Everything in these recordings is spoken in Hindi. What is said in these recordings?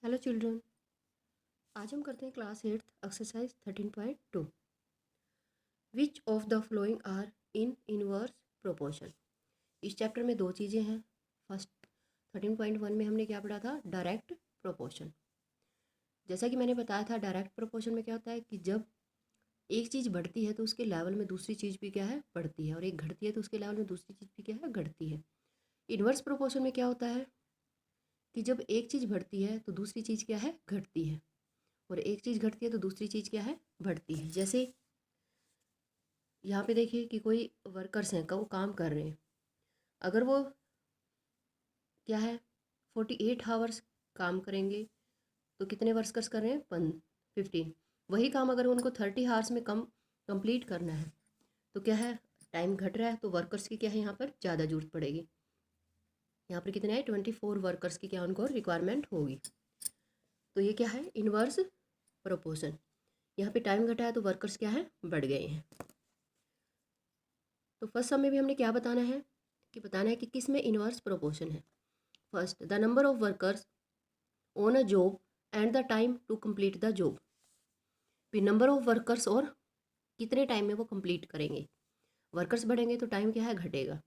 Hello children. आज हम करते हैं class 8 exercise 13.2। Which of the following are in inverse proportion. इस चैप्टर में दो चीज़ें हैं। फर्स्ट 13.1 में हमने क्या पढ़ा था, डायरेक्ट प्रोपोर्शन। जैसा कि मैंने बताया था, डायरेक्ट प्रोपोर्शन में क्या होता है कि जब एक चीज़ बढ़ती है तो उसके लेवल में दूसरी चीज़ भी क्या है, बढ़ती है, और एक घटती है तो उसके लेवल में दूसरी चीज़ भी क्या है, घटती है। इनवर्स प्रोपोर्शन में क्या होता है कि जब एक चीज़ बढ़ती है तो दूसरी चीज़ क्या है, घटती है, और एक चीज़ घटती है तो दूसरी चीज़ क्या है, बढ़ती है। जैसे यहाँ पे देखिए कि कोई वर्कर्स हैं, वो काम कर रहे हैं। अगर वो क्या है 48 आवर्स काम करेंगे तो कितने वर्कर्स कर रहे हैं, 15। वही काम अगर उनको 30 आवर्स में कंप्लीट करना है तो क्या है, टाइम घट रहा है, तो वर्कर्स की क्या है यहाँ पर ज़्यादा जरूरत पड़ेगी। यहाँ पर कितने हैं, 24 वर्कर्स की क्या उनको रिक्वायरमेंट होगी। तो ये क्या है, इनवर्स प्रोपोर्शन। यहाँ पे टाइम घटा है तो वर्कर्स क्या है, बढ़ गए हैं। तो फर्स्ट सम में भी हमने क्या बताना है कि किस में इनवर्स प्रोपोर्शन है। First, the number of workers on a job and the time to complete the job. फिर नंबर ऑफ वर्कर्स और कितने टाइम में वो कंप्लीट करेंगे। वर्कर्स बढ़ेंगे तो टाइम क्या है, घटेगा।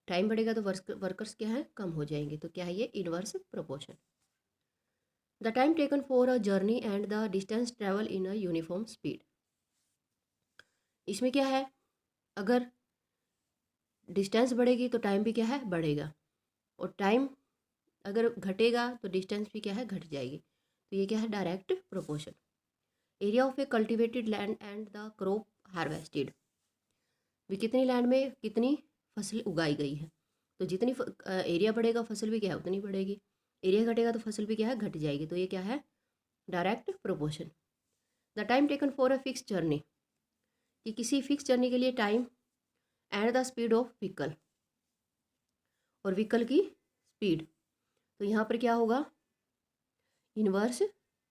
टाइम बढ़ेगा तो वर्कर्स क्या है, कम हो जाएंगे। तो क्या है ये inverse proportion. The time taken for a journey and the distance travel in a uniform speed. इसमें क्या है, अगर डिस्टेंस बढ़ेगी तो टाइम भी क्या है, बढ़ेगा, और टाइम अगर घटेगा तो डिस्टेंस भी क्या है, घट जाएगी। तो ये क्या है, direct proportion. Area of A cultivated land and the crop harvested. भी कितनी लैंड में कितनी फसल उगाई गई है, तो जितनी एरिया बढ़ेगा फसल भी क्या है, उतनी बढ़ेगी। एरिया घटेगा तो फसल भी क्या है, घट जाएगी। तो ये क्या है, direct proportion. The time taken for a fix journey, कि किसी फिक्स जर्नी के लिए time and the speed of vehicle, और व्हीकल की स्पीड। तो यहाँ पर क्या होगा, इनवर्स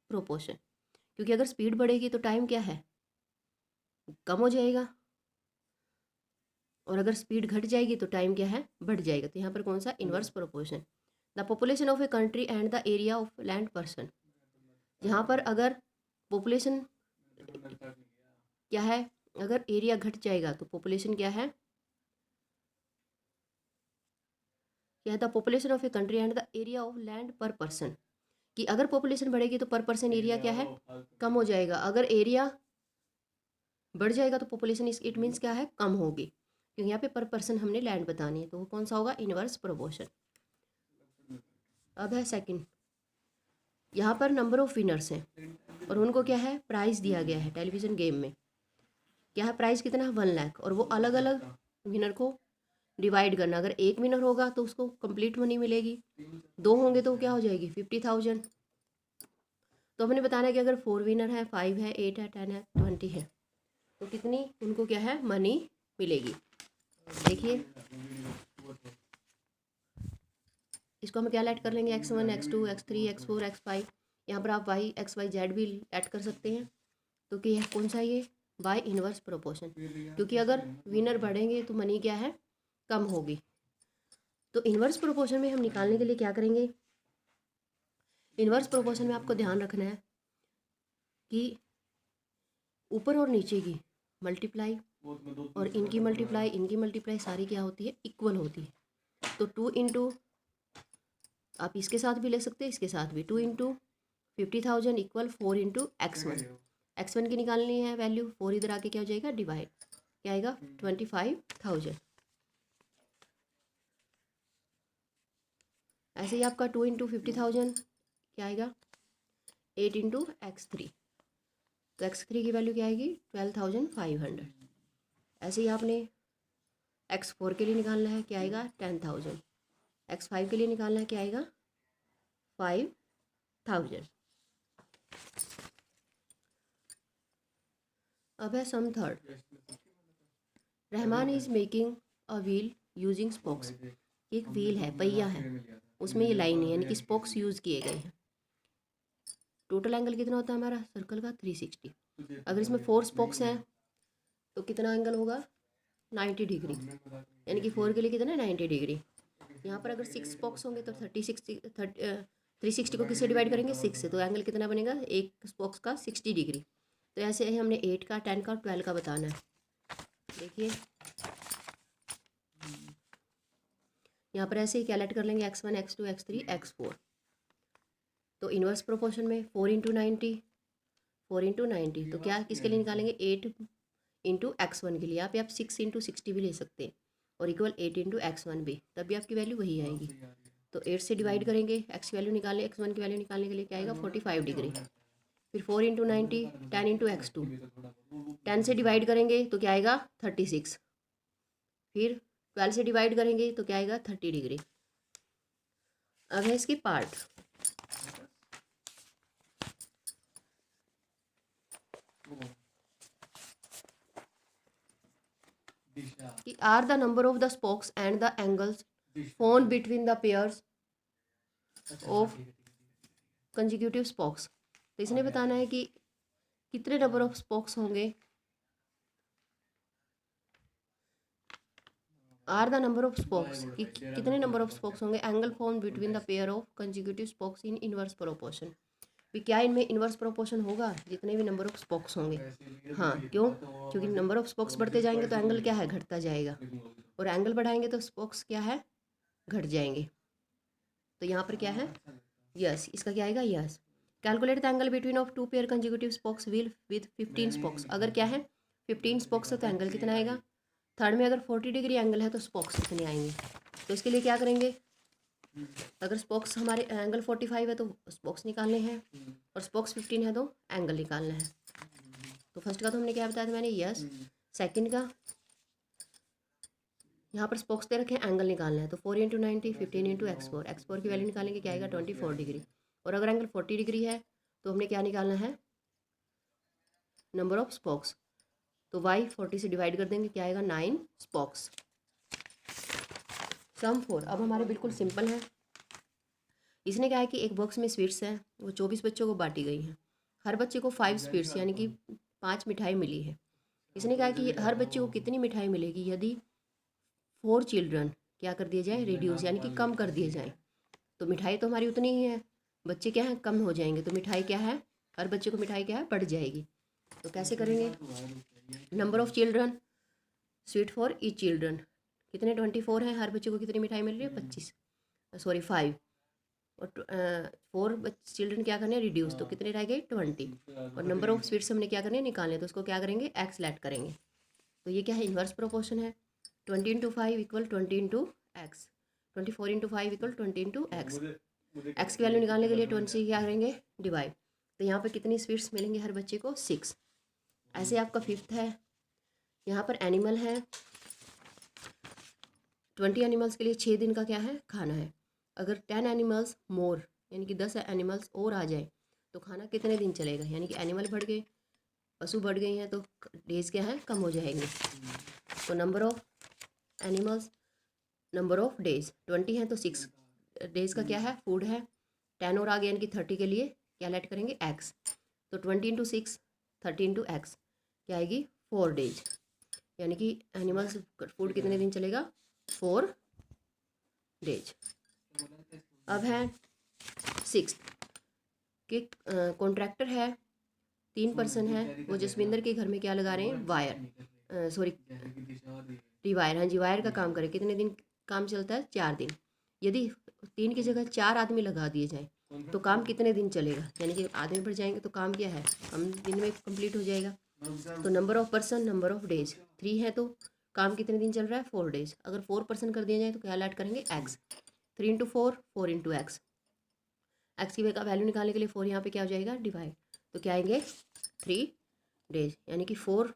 प्रोपोर्शन, क्योंकि अगर स्पीड बढ़ेगी तो टाइम क्या है, कम हो जाएगा, और अगर स्पीड घट जाएगी तो टाइम क्या है, बढ़ जाएगा। तो यहाँ पर कौन सा, inverse proportion. The population of a country and the area of land person. यहाँ पर अगर पॉपुलेशन क्या है, अगर एरिया घट जाएगा तो पॉपुलेशन क्या है, the population of a country and the area of land पर पर्सन। कि अगर पॉपुलेशन बढ़ेगी तो पर पर्सन एरिया क्या है, कम हो जाएगा। अगर एरिया बढ़ जाएगा तो पॉपुलेशन इट मीन्स क्या है, कम होगी, क्योंकि यहाँ पे पर पर्सन हमने लैंड बतानी है। तो वो कौन सा होगा, इनवर्स प्रोपोर्शन। अब है सेकंड, यहाँ पर नंबर ऑफ विनर्स हैं और उनको क्या है, प्राइज़ दिया गया है। टेलीविज़न गेम में क्या है, प्राइज़ कितना है, 1 लाख, और वो अलग अलग विनर को डिवाइड करना। अगर एक विनर होगा तो उसको कंप्लीट मनी मिलेगी, दो होंगे तो क्या हो जाएगी, 50,000। तो हमने बताना है कि अगर 4 विनर है, 5 है, 8 है, 10 है, 20 है, तो कितनी उनको क्या है, मनी मिलेगी। देखिए इसको हम क्या ऐड कर लेंगे, x1 x2 x3 x4 x5। यहाँ पर आप y x y z भी ऐड कर सकते हैं। तो कि यह कौन सा, ये बाय इनवर्स प्रोपोर्शन, क्योंकि अगर विनर बढ़ेंगे तो मनी क्या है, कम होगी। तो इनवर्स प्रोपोर्शन में हम निकालने के लिए क्या करेंगे, इनवर्स प्रोपोर्शन में आपको ध्यान रखना है कि ऊपर और नीचे की मल्टीप्लाई और इनकी मल्टीप्लाई सारी क्या होती है, इक्वल होती है। तो 2 इंटू, आप इसके साथ भी ले सकते हैं, इसके साथ भी 2 इंटू 50,000 इक्वल 4 इंटू x1 की निकालनी है वैल्यू। 4 इधर आके क्या हो जाएगा, डिवाइड, क्या आएगा, 25,000। ऐसे ही आपका 2 इंटू 50,000 क्या आएगा, 8 इंटू x3, तो x3 की वैल्यू क्या आएगी, 12,500। ऐसे ही आपने x4 के लिए निकालना है, क्या आएगा, 10,000। x5 के लिए निकालना है, क्या आएगा, 5,000। अब है sum third, Rahman is making a wheel using spokes. एक व्हील है, पहिया है, उसमें ये लाइन है, यानी कि स्पोक्स यूज़ किए गए हैं। टोटल एंगल कितना होता है हमारा सर्कल का, 360। अगर इसमें 4 स्पोक्स हैं तो कितना एंगल होगा, 90 डिग्री, यानी कि 4 के लिए कितना है, 90 डिग्री। यहाँ पर अगर 6 स्पोक्स होंगे तो 30 60 360 को किससे डिवाइड करेंगे 6 से, तो एंगल कितना बनेगा एक स्पोक्स का 60 डिग्री। तो ऐसे ही हमने 8 का 10 का और 12 का बताना है। देखिए यहाँ पर ऐसे ही कैलकुलेट कर लेंगे x1 x2 x3 x4। तो इन्वर्स प्रोपोर्शन में 4 इंटू 90 तो क्या किसके लिए निकालेंगे 8 इंटू x1 के लिए। आप 6 इंटू 60 भी ले सकते हैं और इक्वल 8 इंटू x1 भी, तब भी आपकी वैल्यू वही आएगी। तो 8 से डिवाइड करेंगे x की वैल्यू निकालने, x1 की वैल्यू निकालने के लिए क्या आएगा 45 डिग्री। फिर 4 इंटू 90 10 इंटू x2, 10 से डिवाइड करेंगे तो क्या आएगा 36। फिर 12 से डिवाइड करेंगे तो क्या आएगा 30 डिग्री। अब है इसकी पार्ट। कि are the number of the spokes and the angles formed between the pairs of consecutive spokes. तो इसने बताना है कि कितने नंबर ऑफ स्पोक्स होंगे, are the number of spokes कि कितने नंबर ऑफ स्पोक्स होंगे angle form between the pair of consecutive spokes in inverse proportion. भी क्या इनमें इनवर्स प्रोपोर्शन होगा जितने भी नंबर ऑफ स्पोक्स होंगे। हाँ क्यों, क्योंकि नंबर ऑफ स्पोक्स बढ़ते जाएंगे तो एंगल क्या है घटता जाएगा, और एंगल बढ़ाएंगे तो स्पोक्स क्या है घट जाएंगे। तो यहाँ पर क्या है यस, इसका क्या आएगा yes. Calculate the angle between of two pair consecutive spokes wheel with 15 spokes. अगर क्या है 15 स्पोक्स है तो एंगल कितना आएगा। थर्ड में अगर 40 डिग्री एंगल है तो स्पोक्स कितने आएंगे। तो इसके लिए क्या करेंगे, अगर स्पोक्स हमारे एंगल 45 है तो स्पोक्स निकालने हैं, और स्पोक्स 15 है तो एंगल निकालना है। तो फर्स्ट का तो हमने क्या बताया था मैंने यस। सेकंड का यहाँ पर स्पोक्स दे रखे हैं, एंगल निकालना है। तो 4 इंटू 90 15 इंटू x4 की वैल्यू निकालेंगे क्या आएगा 24 डिग्री। और अगर एंगल 40 डिग्री है तो हमने क्या निकालना है नंबर ऑफ स्पोक्स। तो y 40 से डिवाइड कर देंगे क्या आएगा 9 स्पोक्स। सम 4 अब हमारे बिल्कुल सिंपल है। इसने क्या है कि एक बॉक्स में स्वीट्स है, वो 24 बच्चों को बांटी गई हैं। हर बच्चे को 5 स्वीट्स यानी कि 5 मिठाई मिली है। इसने कहा कि हर बच्चे को कितनी मिठाई मिलेगी यदि 4 चिल्ड्रन क्या कर दिए जाए रिड्यूस यानी कि कम कर दिए जाएँ। तो मिठाई तो हमारी उतनी ही है, बच्चे क्या है कम हो जाएंगे, तो मिठाई क्या है हर बच्चे को मिठाई क्या है बढ़ जाएगी। तो कैसे करेंगे, number of children sweet for each children कितने 24 हैं, हर बच्चे को कितनी मिठाई मिल रही है 25 सॉरी 5, और 4 चिल्ड्रन क्या करने हैं रिड्यूस, तो कितने रह गए 20। और नंबर ऑफ स्वीट्स हमने क्या करने हैं निकालने, तो उसको क्या करेंगे एक्स लेट करेंगे। तो ये क्या है इन्वर्स प्रोपोर्शन है। 20 into 5 equal 20 into x, 24 into 5 equal 20 into x. X की वैल्यू निकालने के लिए 20 से क्या करेंगे डिवाइड। तो यहाँ पर कितनी स्वीट्स मिलेंगे हर बच्चे को 6। ऐसे आपका 5th है। यहाँ पर एनिमल है 20 एनिमल्स के लिए 6 दिन का क्या है खाना है। अगर 10 एनिमल्स मोर यानी कि 10 एनिमल्स और आ जाए तो खाना कितने दिन चलेगा, यानी कि एनिमल बढ़ गए पशु बढ़ गई हैं तो डेज क्या है कम हो जाएंगे। तो number of animals number of days 20 है तो 6 डेज का क्या है फूड है। 10 और आ गया यानी कि 30 के लिए क्या लेट करेंगे एक्स। तो 20 इंटू 6 30 इंटू एक्स क्या आएगी 4 डेज, यानी कि एनिमल्स फूड कितने दिन चलेगा 4 डेज। अब है 6 कि कॉन्ट्रैक्टर है 3 पर्सन है, वो जसविंदर के घर में क्या लगा रहे हैं वायर सॉरी रिवायर, हाँ जी वायर का काम करें। कितने दिन काम चलता है 4 दिन। यदि 3 की जगह 4 आदमी लगा दिए जाए तो काम कितने दिन चलेगा, यानी कि आदमी बढ़ जाएंगे तो काम क्या है हम दिन में कंप्लीट हो जाएगा। तो number of person number of days 3 है तो काम कितने दिन चल रहा है 4 डेज। अगर 4 पर्सन कर दिया जाए तो क्या ऐड करेंगे x. 3 into 4 into x. X की वैल्यू निकालने के लिए 4 यहाँ पे क्या हो जाएगा डिवाइड, तो क्या आएंगे 3 डेज, यानी कि 4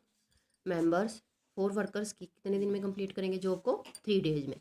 मेंबर्स 4 वर्कर्स की कितने दिन में कंप्लीट करेंगे जॉब को 3 डेज में।